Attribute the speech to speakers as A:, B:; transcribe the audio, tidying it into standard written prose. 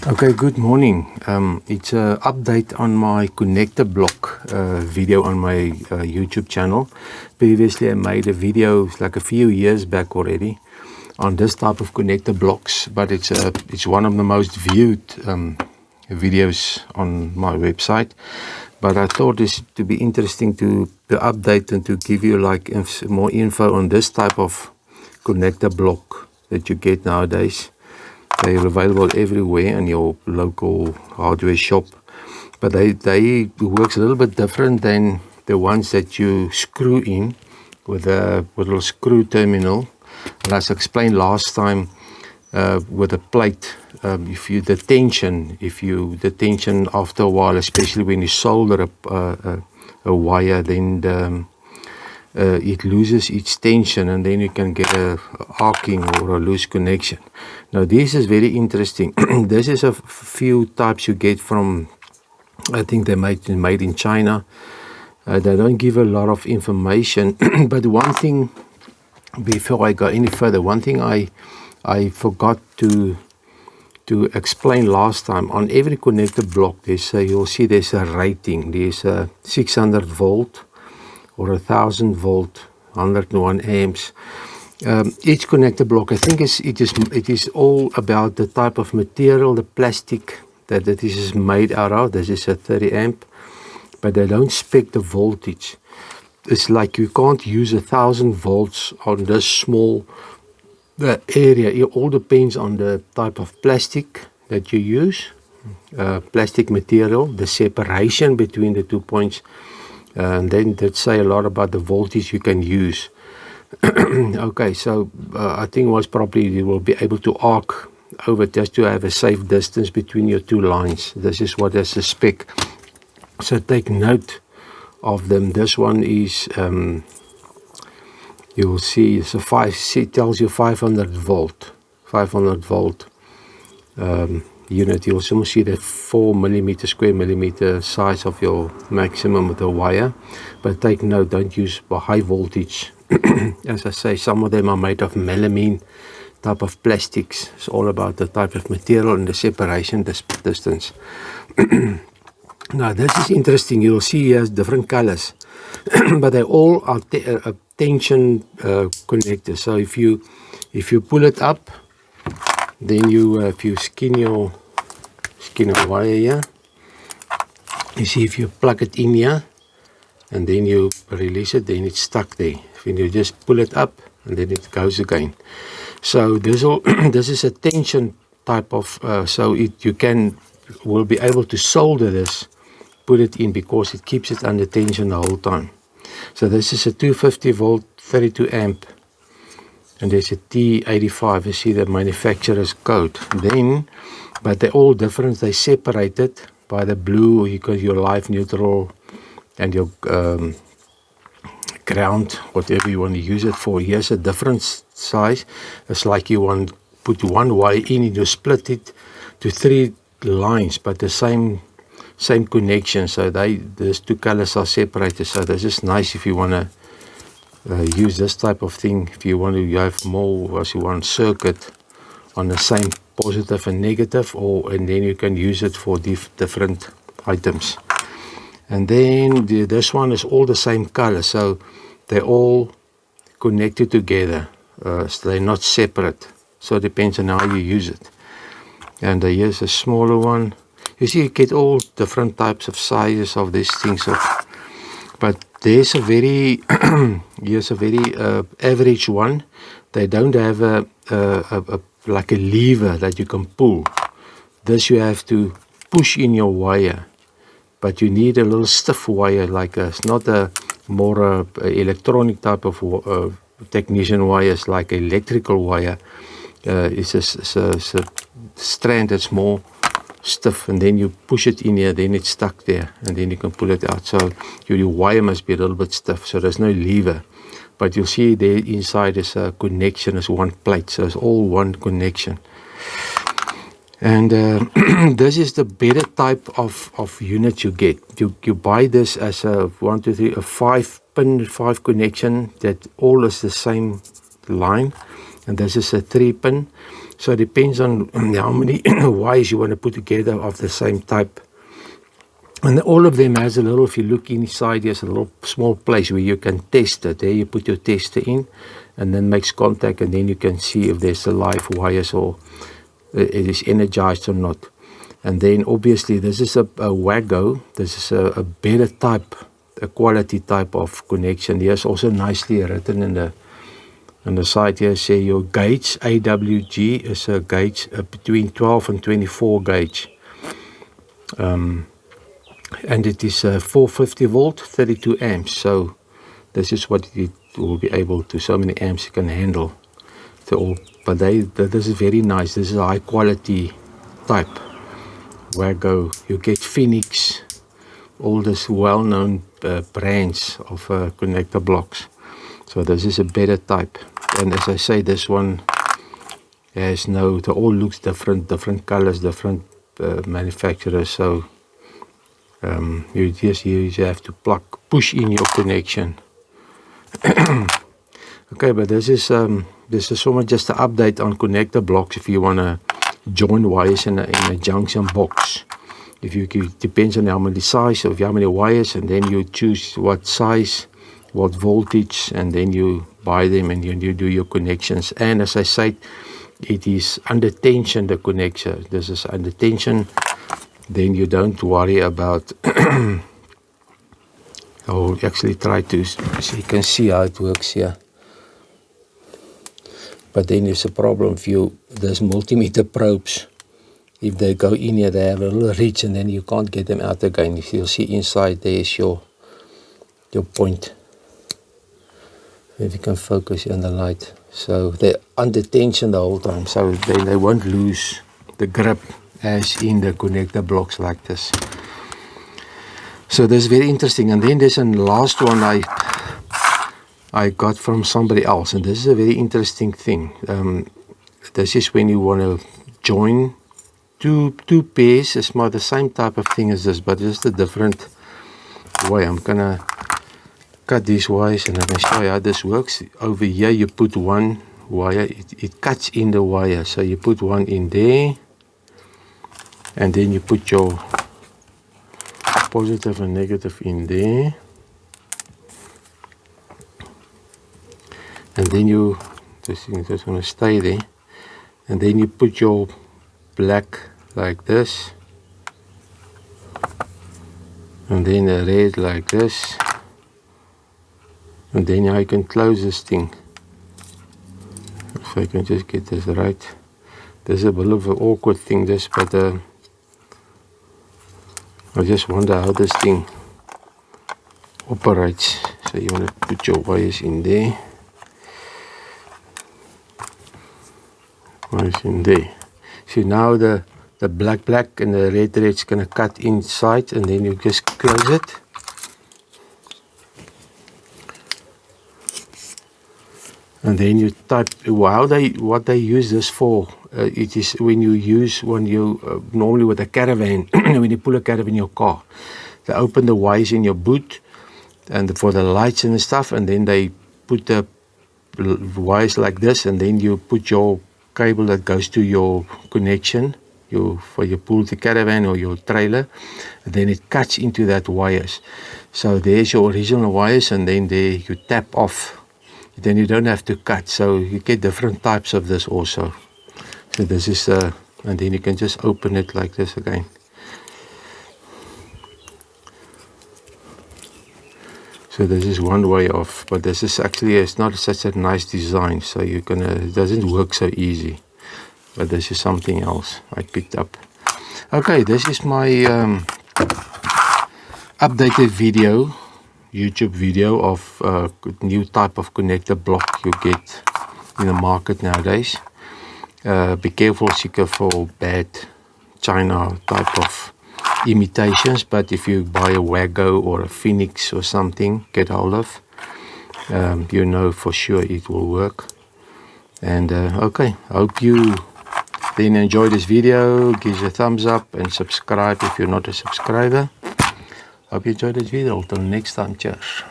A: Okay, good morning. It's an update on my connector block video on my YouTube channel. Previously, I made a video like a few years back already on this type of connector blocks, but it's one of the most viewed videos on my website. But I thought this to be interesting to update and to give you like more info on this type of connector block that you get nowadays. They are available everywhere in your local hardware shop, but they works a little bit different than the ones that you screw in with a little screw terminal. And as I explained last time, with a plate, if you the tension after a while, especially when you solder a wire, then it loses its tension, and then you can get a arcing or a loose connection. Now this is very interesting. This is a few types you get from, I think they made in China. They don't give a lot of information, but one thing, before I go any further, one thing I forgot to explain last time. On every connector block, you'll see there's a rating. There's a 600 volt or 1000 volt, 101 amps. Each connector block, I think it is all about the type of material, the plastic that this is made out of. This is a 30 amp, but they don't spec the voltage. It's like you can't use 1000 volts on this small area. It all depends on the type of plastic that you use, plastic material, the separation between the 2 points. And then that say a lot about the voltage you can use. Okay, so I think most probably you will be able to arc over just to have a safe distance between your two lines. This is what is the spec. So take note of them. This one is, you will see, it's it tells you 500 volt unit. You also see the 4 millimeter square millimeter size of your maximum of the wire, but take note, don't use high voltage. As I say, some of them are made of melamine type of plastics. It's all about the type of material and the separation distance. Now this is interesting. You'll see here different colors, but they all are tension connectors. So if you pull it up, then if you skin your wire here, you see if you plug it in here and then you release it, then it's stuck there. When you just pull it up and then it goes again. So this is a tension type of, so you will be able to solder this, put it in, because it keeps it under tension the whole time. So this is a 250 volt 32 amp. And there's a T85, you see the manufacturer's code. Then, but they're all different. They separated by the blue, you got your live, neutral, and your ground, whatever you want to use it for. Here's a different size. It's like you want to put one wire in and you split it to 3 lines, but the same connection. So these two colors are separated. So this is nice if you want to use this type of thing, if you want to have more as you want circuit on the same positive and negative, and then you can use it for different items. And then this one is all the same color, so they're all connected together, so they're not separate. So it depends on how you use it. And here's a smaller one. You see, you get all different types of sizes of these things. But there's a very here's a very average one. They don't have like a lever that you can pull. This you have to push in your wire, but you need a little stiff wire, like it's not a more electronic type of technician wires, like electrical wire. It's a strand that's more stiff, and then you push it in here, then it's stuck there, and then you can pull it out. So your wire must be a little bit stiff, so there's no lever, but you'll see there inside is a connection, is one plate, so it's all one connection. And this is the better type of unit you get. You buy this as a 5-pin 5 connection that all is the same line, and this is a 3-pin. So it depends on how many wires you want to put together of the same type. And all of them has a little, if you look inside, there's a little small place where you can test it. There you put your tester in and then makes contact, and then you can see if there's a live wires or it is energized or not. And then obviously this is a Wago. This is a better type, a quality type of connection. Here's also nicely written in the side here, say your gauge, AWG is a gauge between 12 and 24 gauge. And it is 450 volt, 32 amps. So this is what it will be able to, so many amps you can handle. But this is very nice. This is a high quality type Wago. You get Phoenix, all this well-known brands of connector blocks. So this is a better type. And as I say, this one has no, it all looks different colors, different manufacturers. So you just have to push in your connection. Okay, but this is so much just an update on connector blocks. If you want to join wires in a junction box, it depends on how many size of how many wires, and then you choose what size, what voltage, and then you buy them and you do your connections. And as I said, it is under tension, the connector. This is under tension. Then you don't worry about I'll actually try to, so you can see how it works here. But then there's a problem if there's multimeter probes. If they go in here, they have a little reach, and then you can't get them out again. You'll see inside there is your point. If you can focus here on the light. So they're under tension the whole time, so they won't lose the grip as in the connector blocks like this. So that's very interesting. And then there's a last one I got from somebody else, and this is a very interesting thing. This is when you want to join two pairs. It's not the same type of thing as this, but just a different way. I'm gonna cut these wires and I'm gonna show you how this works. Over here you put one wire, it cuts in the wire, so you put one in there, and then you put your positive and negative in there, and then this thing is just going to stay there, and then you put your black like this, and then the red like this, and then now you can close this thing. So I can just get this right. This is a bit of an awkward thing, this, but I just wonder how this thing operates. So you want to put your wires in there. Wires in there. So now the black and the red is going to cut inside, and then you just close it. And then you type. What they use this for? It is when you normally with a caravan, when you pull a caravan in your car, they open the wires in your boot, and for the lights and the stuff, and then they put the wires like this, and then you put your cable that goes to your connection, for you pull the caravan or your trailer, and then it cuts into that wires. So there's your original wires, and then there you tap off. Then you don't have to cut, so you get different types of this also. So this is and then you can just open it like this again. So this is one way of, but this is actually, it's not such a nice design, so it doesn't work so easy. But this is something else I picked up. Okay, this is my updated video, YouTube video of new type of connector block you get in the market nowadays. Be careful, seeker, for bad China type of imitations, but if you buy a Wago or a Phoenix or something, get hold of, you know for sure it will work. And okay, I hope you then enjoy this video. Give a thumbs up and subscribe if you're not a subscriber. Hope you enjoyed this video. Until next time, cheers.